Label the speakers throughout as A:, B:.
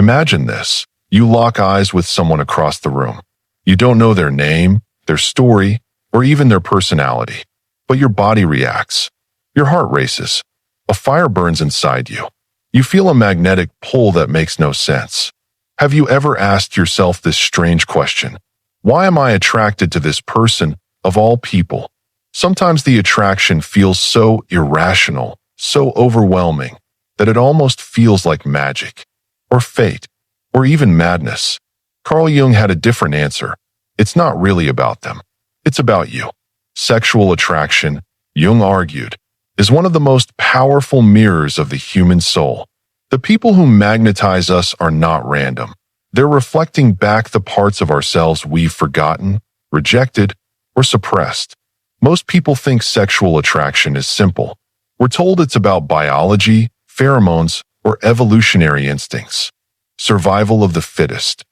A: Imagine this. You lock eyes with someone across the room. You don't know their name, their story, or even their personality. But your body reacts. Your heart races. A fire burns inside you. You feel a magnetic pull that makes no sense. Have you ever asked yourself this strange question? Why am I attracted to this person, of all people? Sometimes the attraction feels so irrational, so overwhelming, that it almost feels like magic, or fate, or even madness. Carl Jung had a different answer. It's not really about them. It's about you. Sexual attraction, Jung argued, is one of the most powerful mirrors of the human soul. The people who magnetize us are not random. They're reflecting back the parts of ourselves we've forgotten, rejected, or suppressed. Most people think sexual attraction is simple. We're told it's about biology, pheromones, or evolutionary instincts. Survival of the fittest.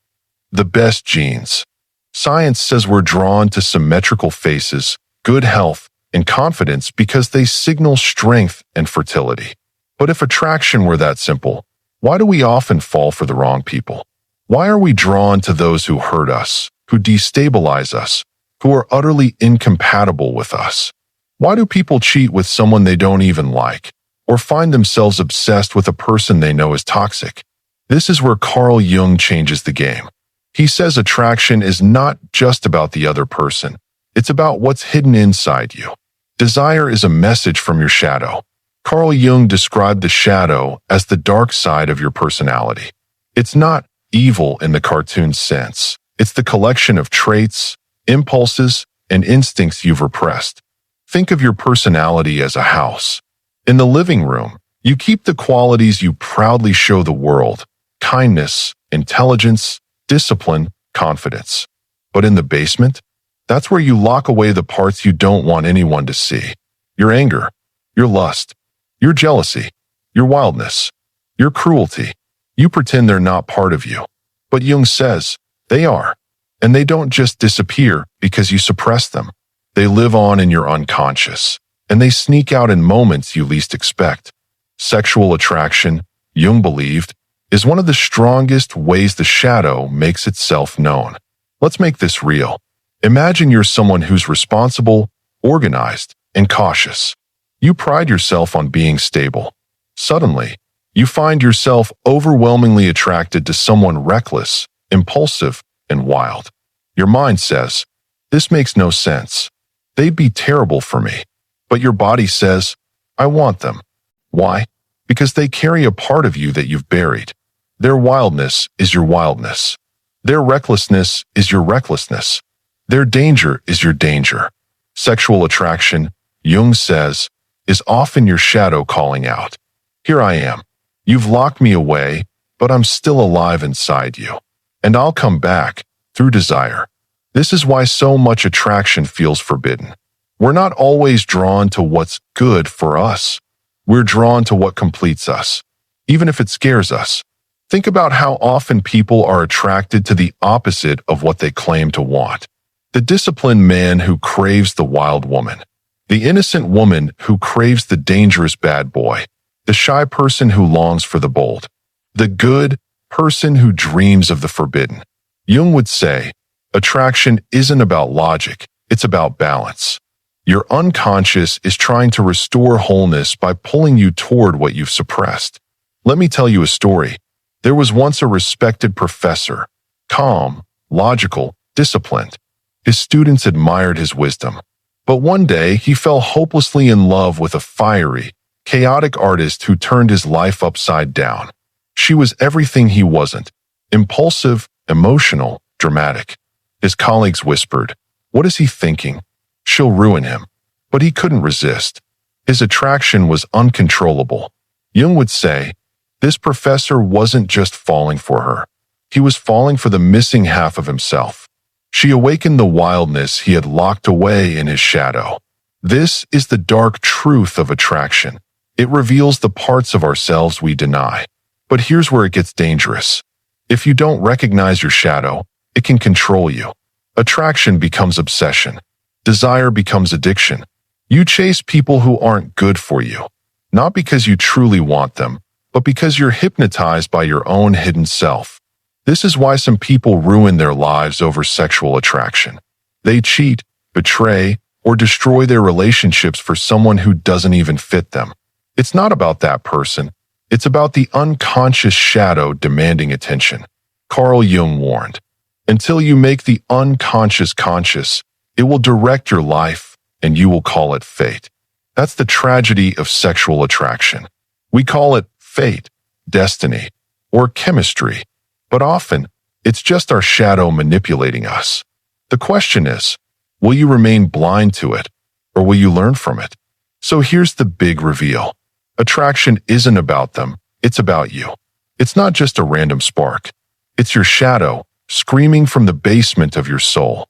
A: The best genes. Science says we're drawn to symmetrical faces, good health, and confidence because they signal strength and fertility. But if attraction were that simple, why do we often fall for the wrong people? Why are we drawn to those who hurt us, who destabilize us, who are utterly incompatible with us? Why do people cheat with someone they don't even like, or find themselves obsessed with a person they know is toxic? This is where Carl Jung changes the game. He says attraction is not just about the other person. It's about what's hidden inside you. Desire is a message from your shadow. Carl Jung described the shadow as the dark side of your personality. It's not evil in the cartoon sense. It's the collection of traits, impulses, and instincts you've repressed. Think of your personality as a house. In the living room, you keep the qualities you proudly show the world: kindness, intelligence, discipline, confidence. But in the basement, that's where you lock away the parts you don't want anyone to see. Your anger, your lust, your jealousy, your wildness, your cruelty. You pretend they're not part of you. But Jung says they are. And they don't just disappear because you suppress them. They live on in your unconscious, and they sneak out in moments you least expect. Sexual attraction, Jung believed, is one of the strongest ways the shadow makes itself known. Let's make this real. Imagine you're someone who's responsible, organized, and cautious. You pride yourself on being stable. Suddenly, you find yourself overwhelmingly attracted to someone reckless, impulsive, and wild. Your mind says, "This makes no sense. They'd be terrible for me." But your body says, "I want them." Why? Because they carry a part of you that you've buried. Their wildness is your wildness. Their recklessness is your recklessness. Their danger is your danger. Sexual attraction, Jung says, is often your shadow calling out. Here I am. You've locked me away, but I'm still alive inside you. And I'll come back, through desire. This is why so much attraction feels forbidden. We're not always drawn to what's good for us. We're drawn to what completes us, even if it scares us. Think about how often people are attracted to the opposite of what they claim to want. The disciplined man who craves the wild woman. The innocent woman who craves the dangerous bad boy. The shy person who longs for the bold. The good person who dreams of the forbidden. Jung would say, attraction isn't about logic, it's about balance. Your unconscious is trying to restore wholeness by pulling you toward what you've suppressed. Let me tell you a story. There was once a respected professor, calm, logical, disciplined. His students admired his wisdom. But one day, he fell hopelessly in love with a fiery, chaotic artist who turned his life upside down. She was everything he wasn't: impulsive, emotional, dramatic. His colleagues whispered, "What is he thinking? She'll ruin him." But he couldn't resist. His attraction was uncontrollable. Jung would say, this professor wasn't just falling for her. He was falling for the missing half of himself. She awakened the wildness he had locked away in his shadow. This is the dark truth of attraction. It reveals the parts of ourselves we deny. But here's where it gets dangerous. If you don't recognize your shadow, it can control you. Attraction becomes obsession. Desire becomes addiction. You chase people who aren't good for you, not because you truly want them, but because you're hypnotized by your own hidden self. This is why some people ruin their lives over sexual attraction. They cheat, betray, or destroy their relationships for someone who doesn't even fit them. It's not about that person. It's about the unconscious shadow demanding attention. Carl Jung warned, "Until you make the unconscious conscious, it will direct your life, and you will call it fate." That's the tragedy of sexual attraction. We call it fate, destiny, or chemistry, but often it's just our shadow manipulating us. The question is, will you remain blind to it, or will you learn from it? So here's the big reveal. Attraction isn't about them, it's about you. It's not just a random spark. It's your shadow, screaming from the basement of your soul.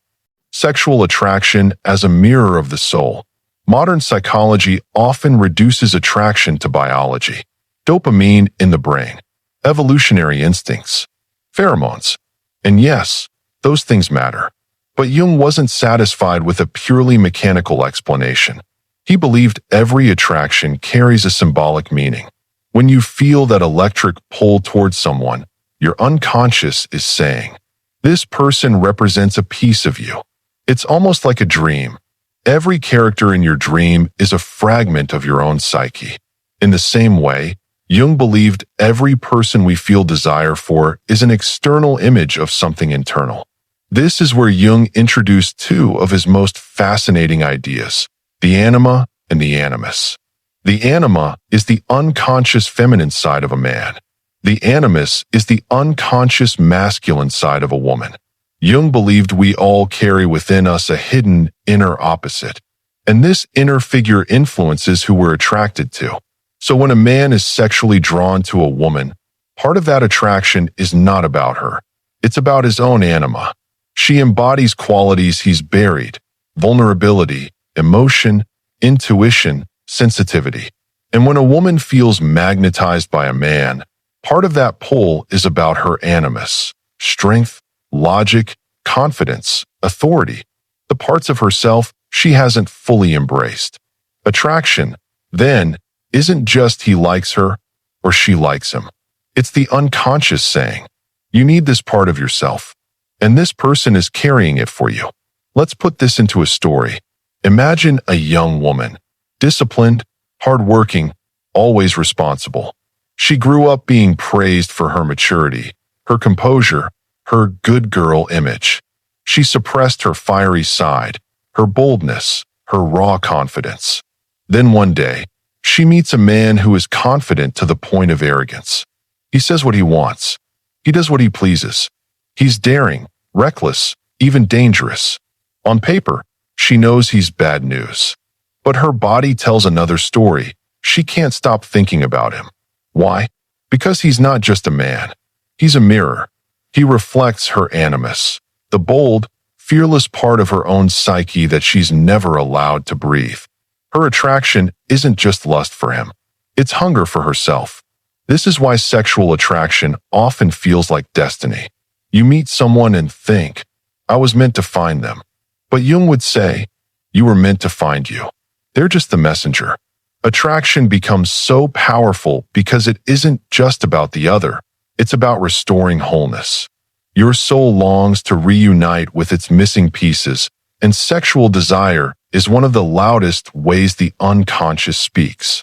A: Sexual attraction as a mirror of the soul. Modern psychology often reduces attraction to biology. Dopamine in the brain, evolutionary instincts, pheromones. And yes, those things matter. But Jung wasn't satisfied with a purely mechanical explanation. He believed every attraction carries a symbolic meaning. When you feel that electric pull towards someone, your unconscious is saying, "This person represents a piece of you." It's almost like a dream. Every character in your dream is a fragment of your own psyche. In the same way, Jung believed every person we feel desire for is an external image of something internal. This is where Jung introduced two of his most fascinating ideas, the anima and the animus. The anima is the unconscious feminine side of a man. The animus is the unconscious masculine side of a woman. Jung believed we all carry within us a hidden inner opposite, and this inner figure influences who we're attracted to. So when a man is sexually drawn to a woman, part of that attraction is not about her. It's about his own anima. She embodies qualities he's buried: vulnerability, emotion, intuition, sensitivity. And when a woman feels magnetized by a man, part of that pull is about her animus: strength, logic, confidence, authority, the parts of herself she hasn't fully embraced. Attraction, then, isn't just he likes her or she likes him. It's the unconscious saying, "You need this part of yourself, and this person is carrying it for you." Let's put this into a story. Imagine a young woman, disciplined, hardworking, always responsible. She grew up being praised for her maturity, her composure, her good girl image. She suppressed her fiery side, her boldness, her raw confidence. Then one day, she meets a man who is confident to the point of arrogance. He says what he wants. He does what he pleases. He's daring, reckless, even dangerous. On paper, she knows he's bad news. But her body tells another story. She can't stop thinking about him. Why? Because he's not just a man. He's a mirror. He reflects her animus, the bold, fearless part of her own psyche that she's never allowed to breathe. Her attraction isn't just lust for him. It's hunger for herself. This is why sexual attraction often feels like destiny. You meet someone and think, "I was meant to find them." But Jung would say, "You were meant to find you." They're just the messenger. Attraction becomes so powerful because it isn't just about the other. It's about restoring wholeness. Your soul longs to reunite with its missing pieces, and sexual desire is one of the loudest ways the unconscious speaks.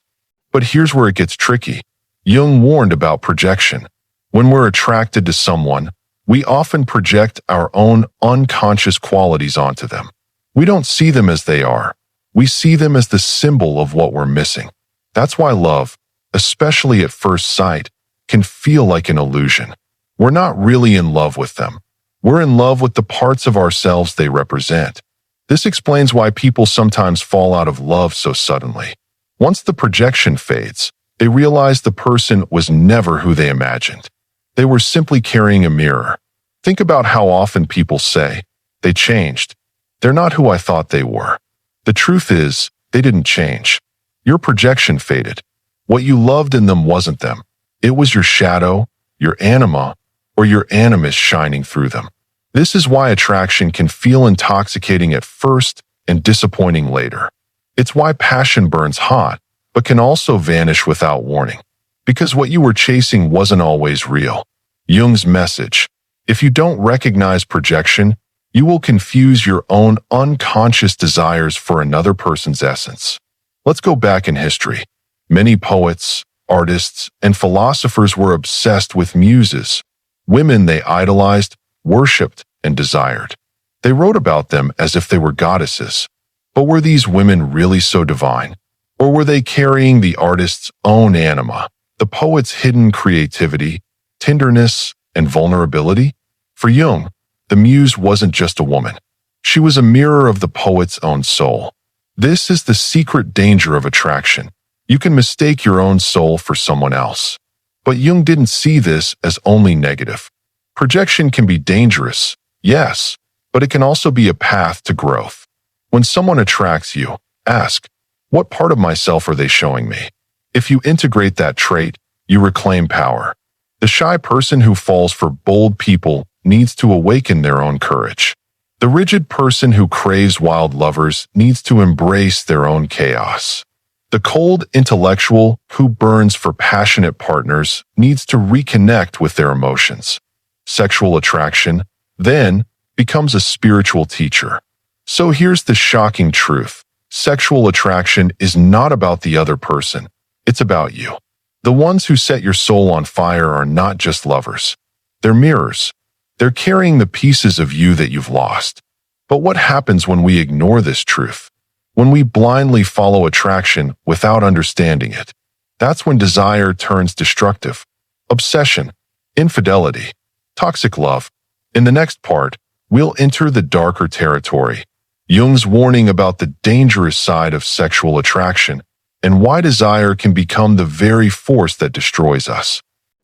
A: But here's where it gets tricky. Jung warned about projection. When we're attracted to someone, we often project our own unconscious qualities onto them. We don't see them as they are. We see them as the symbol of what we're missing. That's why love, especially at first sight, can feel like an illusion. We're not really in love with them. We're in love with the parts of ourselves they represent. This explains why people sometimes fall out of love so suddenly. Once the projection fades, they realize the person was never who they imagined. They were simply carrying a mirror. Think about how often people say, "They changed. They're not who I thought they were." The truth is, they didn't change. Your projection faded. What you loved in them wasn't them. It was your shadow, your anima, or your animus shining through them. This is why attraction can feel intoxicating at first and disappointing later. It's why passion burns hot, but can also vanish without warning. because what you were chasing wasn't always real. Jung's message: if you don't recognize projection, you will confuse your own unconscious desires for another person's essence. Let's go back in history. Many poets, artists, and philosophers were obsessed with muses, women they idolized, worshipped, and desired. They wrote about them as if they were goddesses. But were these women really so divine? Or were they carrying the artist's own anima, the poet's hidden creativity, tenderness, and vulnerability? For Jung, the muse wasn't just a woman. She was a mirror of the poet's own soul. This is the secret danger of attraction. You can mistake your own soul for someone else. But Jung didn't see this as only negative. Projection can be dangerous, yes, but it can also be a path to growth. When someone attracts you, ask, what part of myself are they showing me? If you integrate that trait, you reclaim power. The shy person who falls for bold people needs to awaken their own courage. The rigid person who craves wild lovers needs to embrace their own chaos. The cold intellectual who burns for passionate partners needs to reconnect with their emotions. Sexual attraction, then, becomes a spiritual teacher. So here's the shocking truth. Sexual attraction is not about the other person. It's about you. The ones who set your soul on fire are not just lovers. They're mirrors. They're carrying the pieces of you that you've lost. But what happens when we ignore this truth? When we blindly follow attraction without understanding it? That's when desire turns destructive. Obsession, infidelity, toxic love. In the next part, we'll enter the darker territory. Jung's warning about the dangerous side of sexual attraction and why desire can become the very force that destroys us.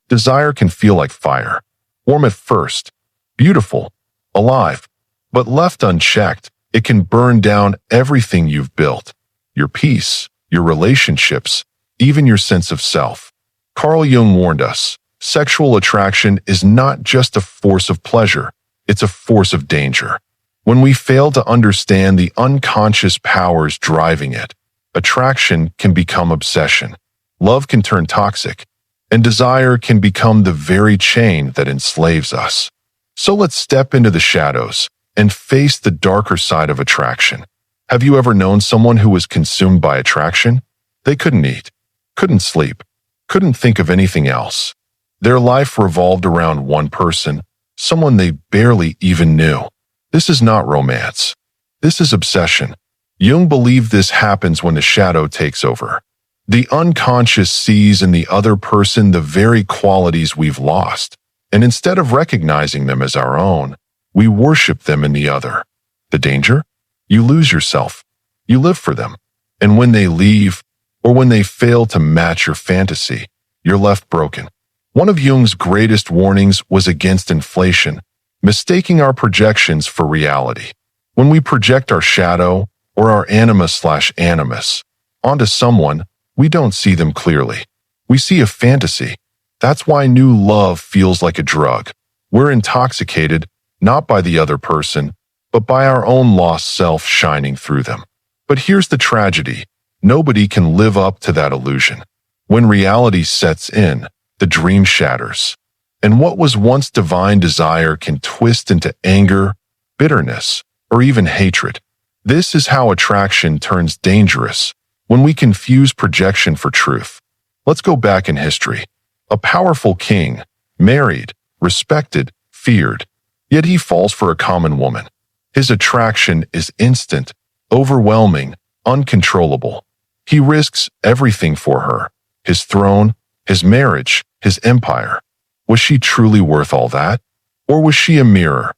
A: Desire can feel like fire, warm at first, beautiful, alive, but left unchecked, it can burn down everything you've built, your peace, your relationships, even your sense of self. Carl Jung warned us, sexual attraction is not just a force of pleasure, it's a force of danger. When we fail to understand the unconscious powers driving it, attraction can become obsession, love can turn toxic, and desire can become the very chain that enslaves us. So let's step into the shadows and face the darker side of attraction. Have you ever known someone who was consumed by attraction? They couldn't eat, couldn't sleep, couldn't think of anything else. Their life revolved around one person, someone they barely even knew. This is not romance. This is obsession. Jung believed this happens when the shadow takes over. The unconscious sees in the other person the very qualities we've lost, and instead of recognizing them as our own, we worship them in the other. The danger? You lose yourself. You live for them. And when they leave, or when they fail to match your fantasy, you're left broken. One of Jung's greatest warnings was against inflation, mistaking our projections for reality. When we project our shadow, or our anima/animus, onto someone, we don't see them clearly. We see a fantasy. That's why new love feels like a drug. We're intoxicated, not by the other person, but by our own lost self shining through them. But here's the tragedy. Nobody can live up to that illusion. When reality sets in, the dream shatters. And what was once divine desire can twist into anger, bitterness, or even hatred. This is how attraction turns dangerous, when we confuse projection for truth. Let's go back in history. A powerful king, married, respected, feared, yet he falls for a common woman. His attraction is instant, overwhelming, uncontrollable. He risks everything for her, his throne, his marriage, his empire. Was she truly worth all that? Or was she a mirror,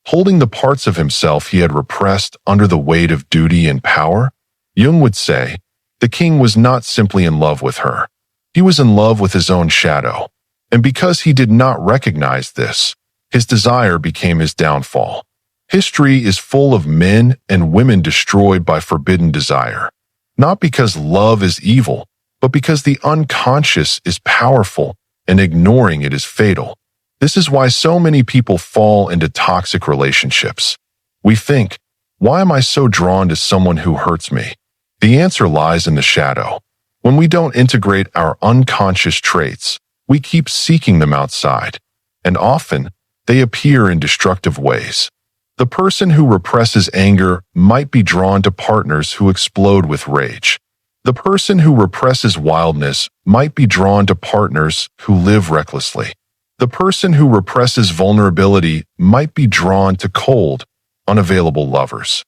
A: holding the parts of himself he had repressed under the weight of duty and power? Jung would say, the king was not simply in love with her. He was in love with his own shadow. And because he did not recognize this, his desire became his downfall. History is full of men and women destroyed by forbidden desire. Not because love is evil, but because the unconscious is powerful and ignoring it is fatal. This is why so many people fall into toxic relationships. We think, why am I so drawn to someone who hurts me? The answer lies in the shadow. When we don't integrate our unconscious traits, we keep seeking them outside, and often they appear in destructive ways. The person who represses anger might be drawn to partners who explode with rage. The person who represses wildness might be drawn to partners who live recklessly. The person who represses vulnerability might be drawn to cold, unavailable lovers.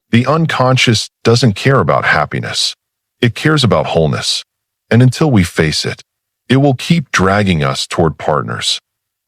A: The unconscious doesn't care about happiness. It cares about wholeness. And until we face it, it will keep dragging us toward partners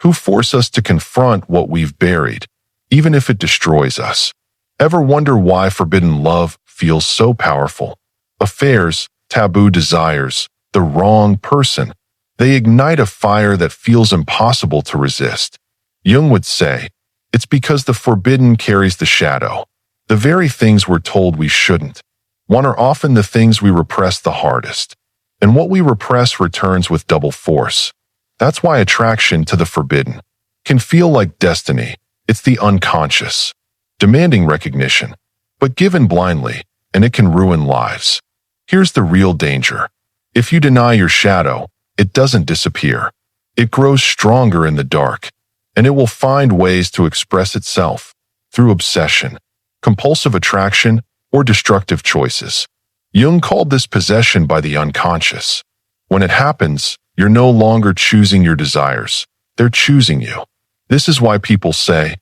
A: who force us to confront what we've buried, even if it destroys us. Ever wonder why forbidden love feels so powerful? Affairs, taboo desires, the wrong person. They ignite a fire that feels impossible to resist. Jung would say, it's because the forbidden carries the shadow. The very things we're told we shouldn't want are often the things we repress the hardest. And what we repress returns with double force. That's why attraction to the forbidden can feel like destiny. It's the unconscious, demanding recognition, but given blindly, and it can ruin lives. Here's the real danger. If you deny your shadow, it doesn't disappear. It grows stronger in the dark, and it will find ways to express itself through obsession, compulsive attraction, or destructive choices. Jung called this possession by the unconscious. When it happens, you're no longer choosing your desires. They're choosing you. This is why people say,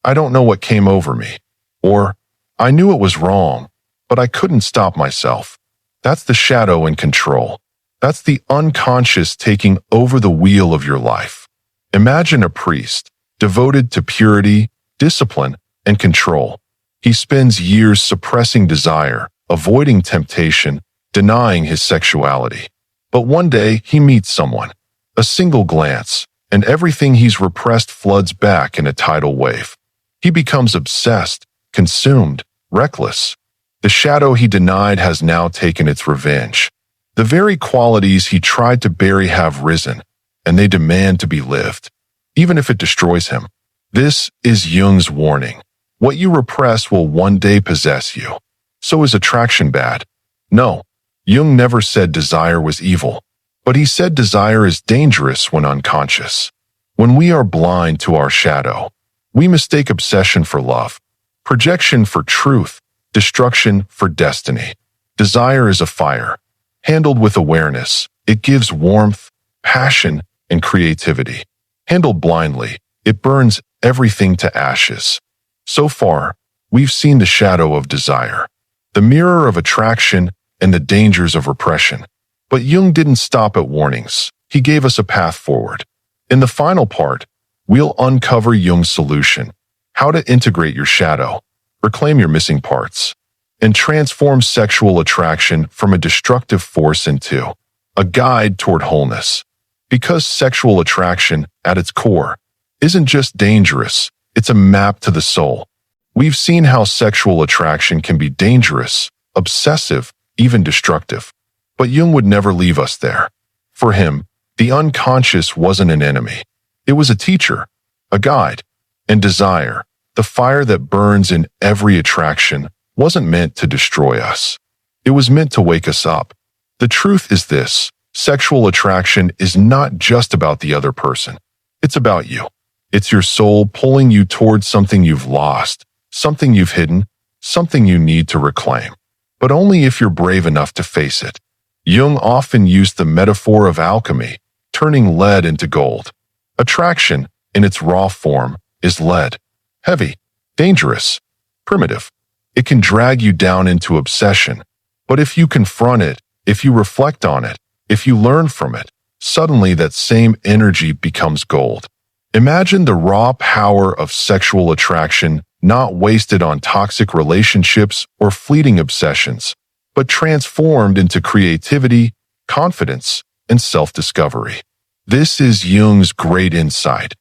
A: I don't know what came over me, or I knew it was wrong, but I couldn't stop myself. That's the shadow in control. That's the unconscious taking over the wheel of your life. Imagine a priest, devoted to purity, discipline, and control. He spends years suppressing desire, avoiding temptation, denying his sexuality. But one day he meets someone. A single glance, and everything he's repressed floods back in a tidal wave. He becomes obsessed, consumed, reckless. The shadow he denied has now taken its revenge. The very qualities he tried to bury have risen, and they demand to be lived, even if it destroys him. This is Jung's warning. What you repress will one day possess you. So is attraction bad? No. Jung never said desire was evil, but he said desire is dangerous when unconscious. When we are blind to our shadow, we mistake obsession for love, projection for truth, destruction for destiny. Desire is a fire. Handled with awareness, it gives warmth, passion, and creativity. Handled blindly, it burns everything to ashes. So far, we've seen the shadow of desire, the mirror of attraction, and the dangers of repression. But Jung didn't stop at warnings. He gave us a path forward. In the final part, we'll uncover Jung's solution, how to integrate your shadow, reclaim your missing parts, and transform sexual attraction from a destructive force into a guide toward wholeness. Because sexual attraction, at its core, isn't just dangerous, it's a map to the soul. We've seen how sexual attraction can be dangerous, obsessive, even destructive. But Jung would never leave us there. For him, the unconscious wasn't an enemy. It was a teacher, a guide, and desire, the fire that burns in every attraction, wasn't meant to destroy us. It was meant to wake us up. The truth is this: sexual attraction is not just about the other person. It's about you. It's your soul pulling you towards something you've lost, something you've hidden, something you need to reclaim. But only if you're brave enough to face it. Jung often used the metaphor of alchemy, turning lead into gold. Attraction, in its raw form, is lead. Heavy, dangerous, primitive. It can drag you down into obsession. But if you confront it, if you reflect on it, if you learn from it, suddenly that same energy becomes gold. Imagine the raw power of sexual attraction not wasted on toxic relationships or fleeting obsessions, but transformed into creativity, confidence, and self-discovery. This is Jung's great insight.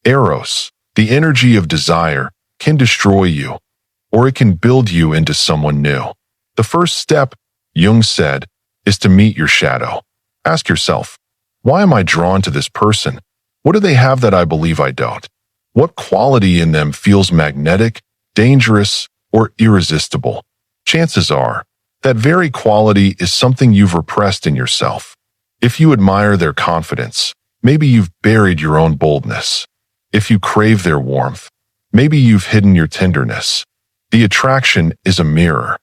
A: Eros, the energy of desire, can destroy you, or it can build you into someone new. The first step, Jung said, is to meet your shadow. Ask yourself, why am I drawn to this person? What do they have that I believe I don't? What quality in them feels magnetic, dangerous, or irresistible? Chances are, That very quality is something you've repressed in yourself. If you admire their confidence, maybe you've buried your own boldness. If you crave their warmth, maybe you've hidden your tenderness. The attraction is a mirror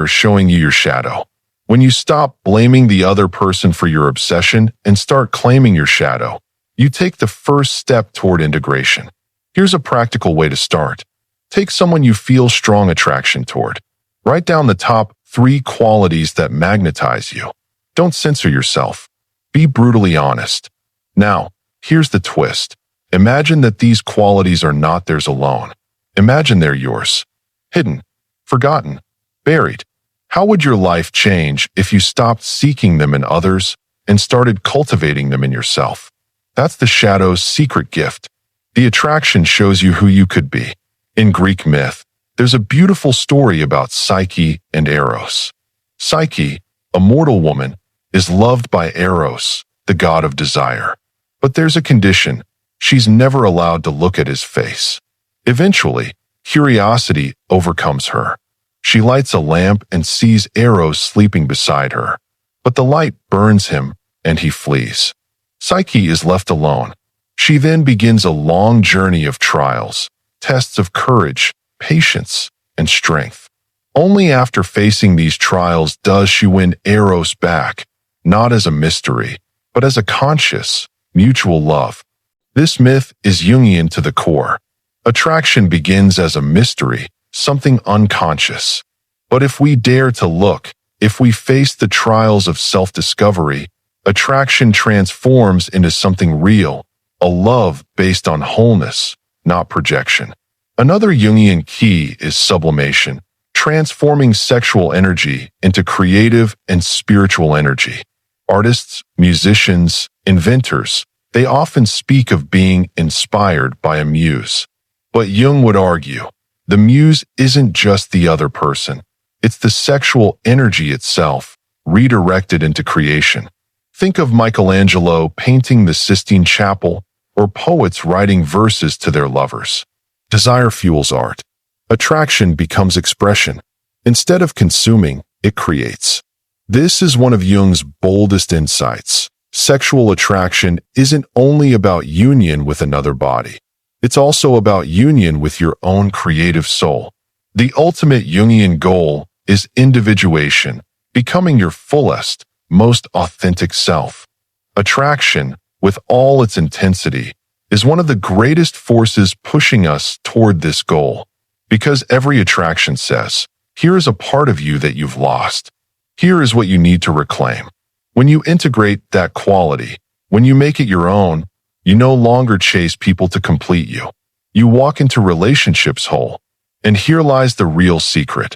A: showing you your shadow. When you stop blaming the other person for your obsession and start claiming your shadow, you take the first step toward integration. Here's a practical way to start. Take someone you feel strong attraction toward. Write down the top 3 qualities that magnetize you. Don't censor yourself. Be brutally honest. Now, here's the twist. Imagine that these qualities are not theirs alone. Imagine they're yours. Hidden, forgotten, buried. How would your life change if you stopped seeking them in others and started cultivating them in yourself? That's the shadow's secret gift. The attraction shows you who you could be. In Greek myth, there's a beautiful story about Psyche and Eros. Psyche, a mortal woman, is loved by Eros, the god of desire. But there's a condition. She's never allowed to look at his face. Eventually, curiosity overcomes her. She lights a lamp and sees Eros sleeping beside her. But the light burns him, and he flees. Psyche is left alone. She then begins a long journey of trials, tests of courage, patience, and strength. Only after facing these trials does she win Eros back, not as a mystery, but as a conscious, mutual love. This myth is Jungian to the core. Attraction begins as a mystery, something unconscious. But if we dare to look, if we face the trials of self-discovery, attraction transforms into something real, a love based on wholeness, not projection. Another Jungian key is sublimation, transforming sexual energy into creative and spiritual energy. Artists, musicians, inventors, they often speak of being inspired by a muse. But Jung would argue, the muse isn't just the other person. It's the sexual energy itself, redirected into creation. Think of Michelangelo painting the Sistine Chapel, or poets writing verses to their lovers. Desire fuels art. Attraction becomes expression. Instead of consuming, it creates. This is one of Jung's boldest insights. Sexual attraction isn't only about union with another body. It's also about union with your own creative soul. The ultimate Jungian goal is individuation, becoming your fullest, most authentic self. Attraction, with all its intensity, is one of the greatest forces pushing us toward this goal. Because every attraction says, here is a part of you that you've lost. Here is what you need to reclaim. When you integrate that quality, when you make it your own, you no longer chase people to complete you. You walk into relationships whole. And here lies the real secret.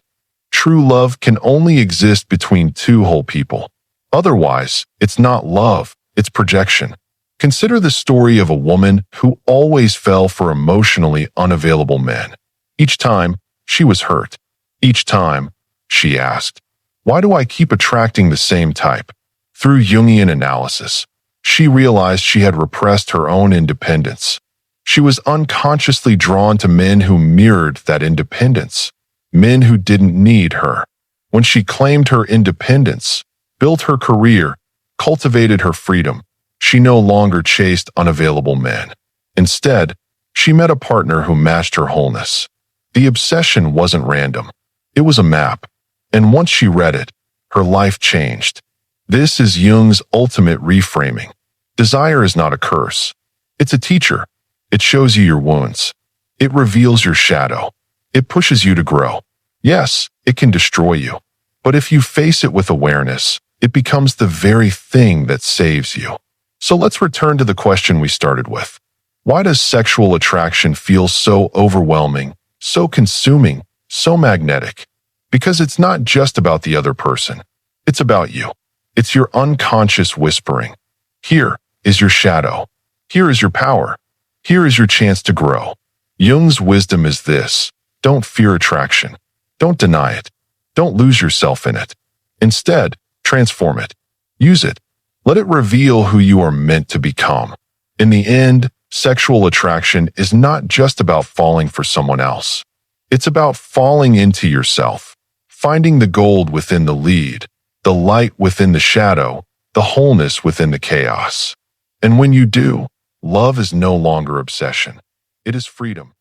A: True love can only exist between 2 whole people. Otherwise, it's not love, it's projection. Consider the story of a woman who always fell for emotionally unavailable men. Each time, she was hurt. Each time, she asked, why do I keep attracting the same type? Through Jungian analysis, she realized she had repressed her own independence. She was unconsciously drawn to men who mirrored that independence, men who didn't need her. When she claimed her independence, built her career, cultivated her freedom, she no longer chased unavailable men. Instead, she met a partner who matched her wholeness. The obsession wasn't random. It was a map. And once she read it, her life changed. This is Jung's ultimate reframing. Desire is not a curse. It's a teacher. It shows you your wounds. It reveals your shadow. It pushes you to grow. Yes, it can destroy you. But if you face it with awareness, it becomes the very thing that saves you. So let's return to the question we started with. Why does sexual attraction feel so overwhelming, so consuming, so magnetic? Because it's not just about the other person. It's about you. It's your unconscious whispering. Here is your shadow. Here is your power. Here is your chance to grow. Jung's wisdom is this. Don't fear attraction. Don't deny it. Don't lose yourself in it. Instead, transform it. Use it. Let it reveal who you are meant to become. In the end, sexual attraction is not just about falling for someone else. It's about falling into yourself, finding the gold within the lead, the light within the shadow, the wholeness within the chaos. And when you do, love is no longer obsession. It is freedom.